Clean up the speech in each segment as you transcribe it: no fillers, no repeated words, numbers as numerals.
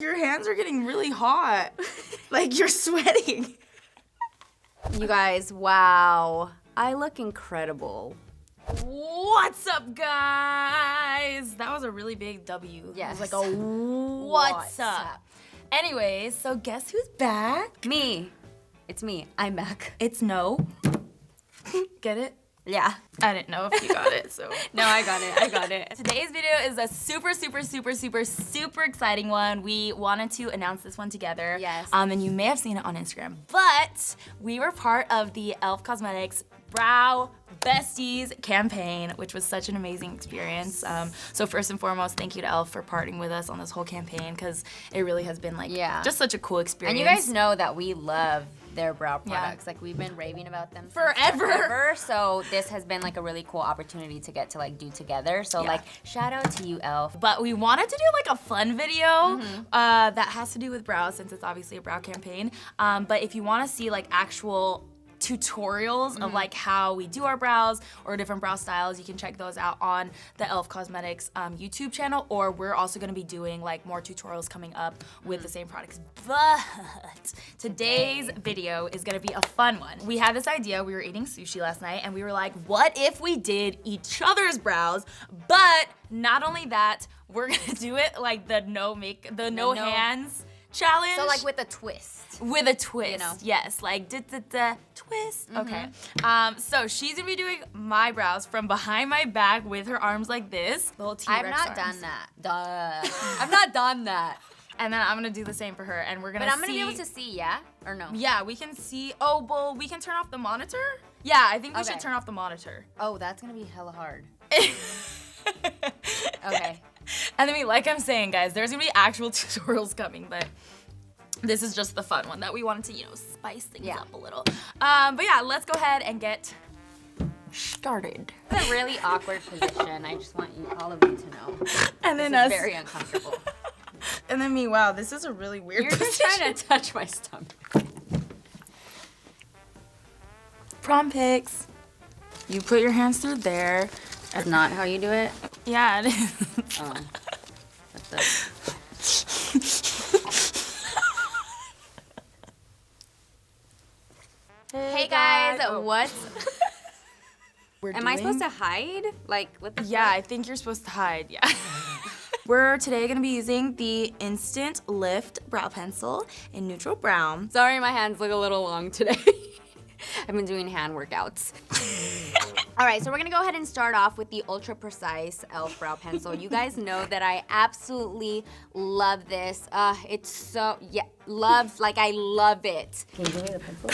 Your hands are getting really hot. Like, you're sweating. You guys, wow. I look incredible. What's up, guys? That was a really big W. Yes. It was like a what's up? Anyways, so guess who's back? Me. It's me. I'm back. It's No. Get it? Yeah. I didn't know if you got it, so. No, I got it. I got it. Today's video is a super exciting one. We wanted to announce this one together. Yes. And you may have seen it on Instagram, but we were part of the e.l.f. Cosmetics Brow Besties campaign, which was such an amazing experience. So first and foremost, thank you to e.l.f. for partnering with us on this whole campaign, because it really has been like just such a cool experience. And you guys know that we love their brow products. Like, we've been raving about them forever. So this has been like a really cool opportunity to get to like do together. So like, shout out to you, e.l.f. But we wanted to do like a fun video that has to do with brows, since it's obviously a brow campaign. But if you want to see like actual tutorials of like how we do our brows or different brow styles, you can check those out on the e.l.f. Cosmetics YouTube channel, or we're also going to be doing like more tutorials coming up with the same products. But today's video is going to be a fun one. We had this idea. We were eating sushi last night and we were like, what if we did each other's brows? But not only that, we're going to do it like the no hands challenge. So like with a twist. With a twist, you know? Yes, like twist. Okay. So she's gonna be doing my brows from behind my back with her arms like this, little T-Rex I've not arms. done that. Duh. I've not done that. And then I'm gonna do the same for her, and we're gonna. But I'm gonna be able to see, yeah, or no? Yeah, we can see. Oh, well, we can turn off the monitor. Yeah, I think we should turn off the monitor. Oh, that's gonna be hella hard. Okay. And then, like I'm saying, guys, there's gonna be actual tutorials coming, but this is just the fun one that we wanted to, spice things up a little. But yeah, let's go ahead and get started. It's a really awkward position. I just want all of you to know. And then this is very uncomfortable. And then me, wow, this is a really weird You're just trying to touch my stomach. Prom pics. You put your hands through there. That's not how you do it? Yeah, it is. Oh, that's it. Hey guys, what's... Am I supposed to hide? Like, what the Yeah, I think you're supposed to hide, yeah. We're today gonna be using the Instant Lift Brow Pencil in Neutral Brown. Sorry, my hands look a little long today. I've been doing hand workouts. All right, so we're gonna go ahead and start off with the Ultra Precise e.l.f. Brow Pencil. You guys know that I absolutely love this. It's so, I love it. Can you give me the pencil?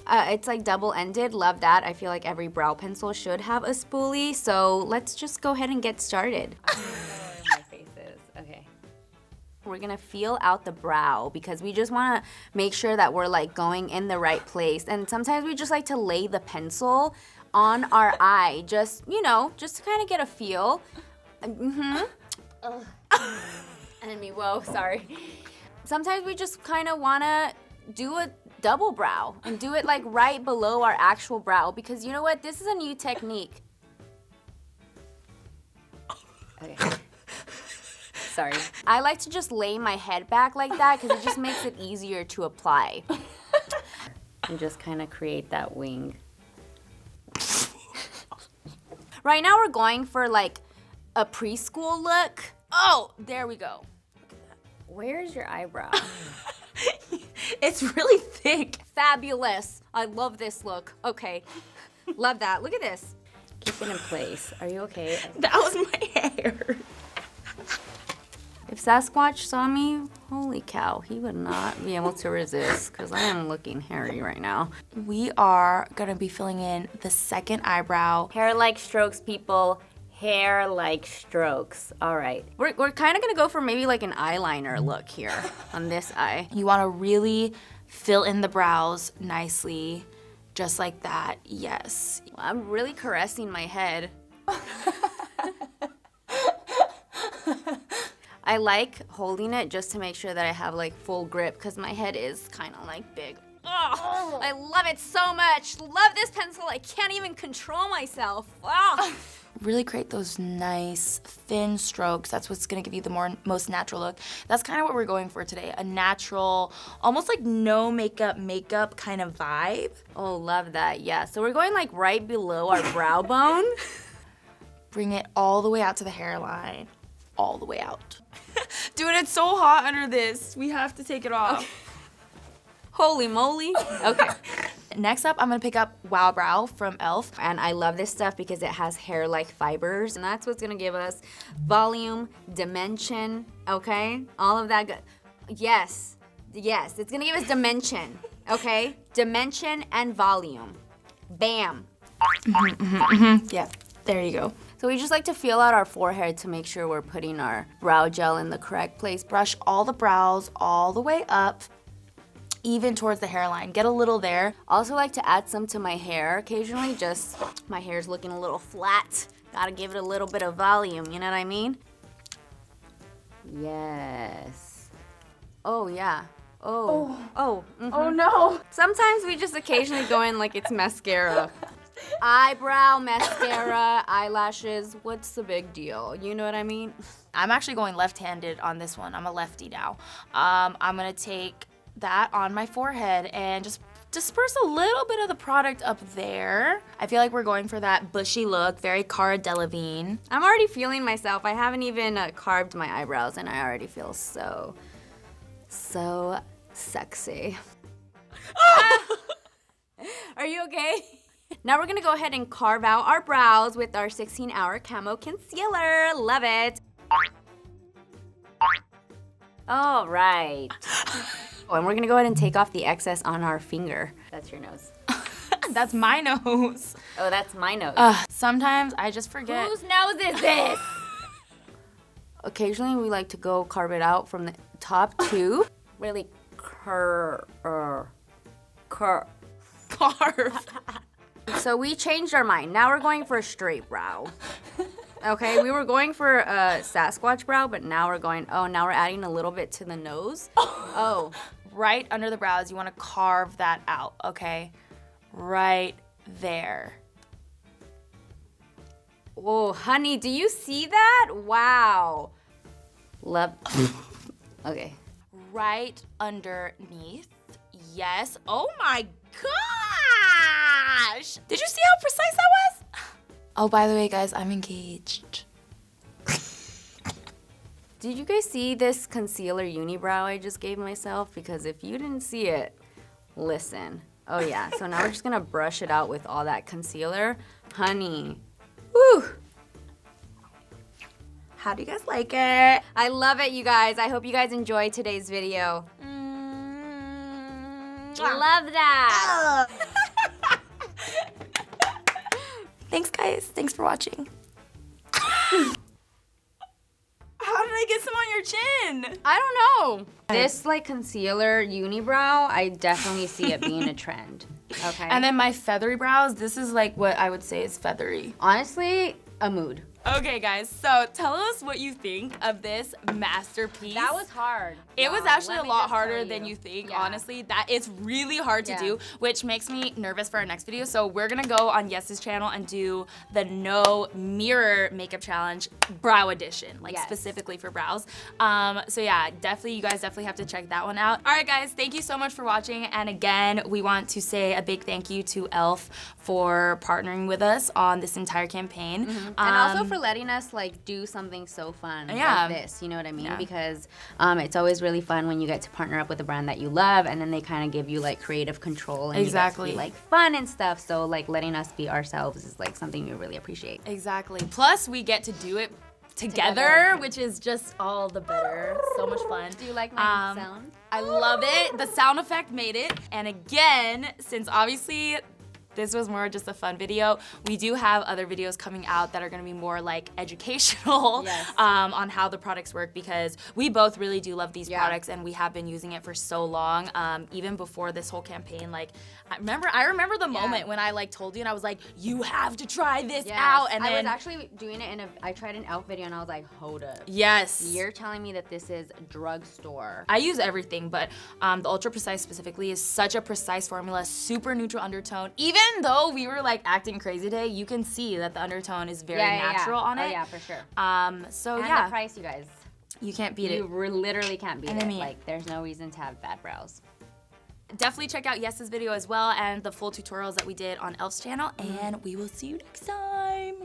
It's like double-ended, love that. I feel like every brow pencil should have a spoolie, so let's just go ahead and get started. My faces, okay. We're gonna feel out the brow because we just wanna make sure that we're like going in the right place. And sometimes we just like to lay the pencil on our eye, just, just to kind of get a feel. And me, whoa, sorry. Sometimes we just kind of wanna do a double brow and do it like right below our actual brow, because you know what? This is a new technique. Okay. Sorry. I like to just lay my head back like that because it just makes it easier to apply. And just kind of create that wing. Right now we're going for like a preschool look. Oh, there we go. Look at that. Where's your eyebrow? It's really thick. Fabulous. I love this look. Okay. Love that. Look at this. Keep it in place. Are you okay? That was my hair. If Sasquatch saw me, holy cow, he would not be able to resist because I am looking hairy right now. We are gonna be filling in the second eyebrow. Hair-like strokes, people. Hair-like strokes. All right. We're kind of gonna go for maybe like an eyeliner look here on this eye. You wanna really fill in the brows nicely, just like that, yes. I'm really caressing my head. I like holding it just to make sure that I have like full grip because my head is kind of like big. Oh, I love it so much. Love this pencil. I can't even control myself. Oh. really create those nice thin strokes. That's what's gonna give you the most natural look. That's kind of what we're going for today. A natural, almost like no makeup kind of vibe. Oh, love that, yeah. So we're going like right below our brow bone. Bring it all the way out to the hairline. All the way out. Dude, it's so hot under this. We have to take it off. Okay. Holy moly. Okay. Next up, I'm gonna pick up Wow Brow from e.l.f. And I love this stuff because it has hair-like fibers, and that's what's gonna give us volume, dimension, okay? All of that good. Yes, it's gonna give us dimension, okay? Dimension and volume. Bam. Yeah, there you go. So we just like to feel out our forehead to make sure we're putting our brow gel in the correct place. Brush all the brows all the way up, even towards the hairline. Get a little there. Also like to add some to my hair occasionally, just my hair's looking a little flat. Gotta give it a little bit of volume, you know what I mean? Yes. Oh yeah. Oh. Oh no. Sometimes we just occasionally go in like it's mascara. Eyebrow, mascara, eyelashes, what's the big deal? You know what I mean? I'm actually going left-handed on this one. I'm a lefty now. I'm gonna take that on my forehead and just disperse a little bit of the product up there. I feel like we're going for that bushy look, very Cara Delevingne. I'm already feeling myself. I haven't even carved my eyebrows and I already feel so sexy. Oh! Are you okay? Now we're gonna go ahead and carve out our brows with our 16-hour camo concealer. Love it. All right. Oh, and we're gonna go ahead and take off the excess on our finger. That's your nose. That's my nose. Oh, that's my nose. Sometimes I just forget. Whose nose is this? Occasionally we like to go carve it out from the top too. Really carve. So we changed our mind. Now we're going for a straight brow. Okay, we were going for a Sasquatch brow, but now we're going, now we're adding a little bit to the nose. Oh. Right under the brows, you wanna carve that out, okay? Right there. Oh, honey, do you see that? Wow. Love. Okay. Right underneath. Yes. Oh my gosh! Did you see how precise that was? Oh, by the way, guys, I'm engaged. Did you guys see this concealer unibrow I just gave myself? Because if you didn't see it, listen. Oh yeah, so now we're just gonna brush it out with all that concealer. Honey, woo! How do you guys like it? I love it, you guys. I hope you guys enjoyed today's video. Love that. Thanks, guys. Thanks for watching. How did I get some on your chin? I don't know. This like concealer unibrow, I definitely see it being a trend. Okay. And then my feathery brows, this is like what I would say is feathery. Honestly, a mood. Okay, guys, so tell us what you think of this masterpiece. That was hard. It was actually a lot harder than you think, honestly. That it's really hard to do, which makes me nervous for our next video. So we're gonna go on Yes's channel and do the no mirror makeup challenge brow edition, like specifically for brows. So yeah, you guys definitely have to check that one out. All right, guys, thank you so much for watching. And again, we want to say a big thank you to e.l.f. for partnering with us on this entire campaign. And also for letting us like do something so fun like this, you know what I mean? Because it's always really fun when you get to partner up with a brand that you love and then they kind of give you like creative control and you get to be like fun and stuff. So like letting us be ourselves is like something we really appreciate. Exactly. Plus we get to do it together, which is just all the better. So much fun. Do you like my sound? I love it. The sound effect made it. And again, since obviously this was more just a fun video, we do have other videos coming out that are gonna be more like educational on how the products work, because we both really do love these products and we have been using it for so long. Even before this whole campaign, like I remember the moment when I like told you and I was like, you have to try this out. And then I was actually doing it I tried an e.l.f. video and I was like, hold up. Yes. You're telling me that this is drugstore. I use everything, but the Ultra Precise specifically is such a precise formula, super neutral undertone. Even even though we were like acting crazy today, you can see that the undertone is very natural on it. Oh yeah, for sure. So And yeah, the price, you guys. you can't beat it. You literally can't beat And I it. mean- Like, there's no reason to have bad brows. Definitely check out Yes's video as well and the full tutorials that we did on e.l.f.'s channel, and we will see you next time.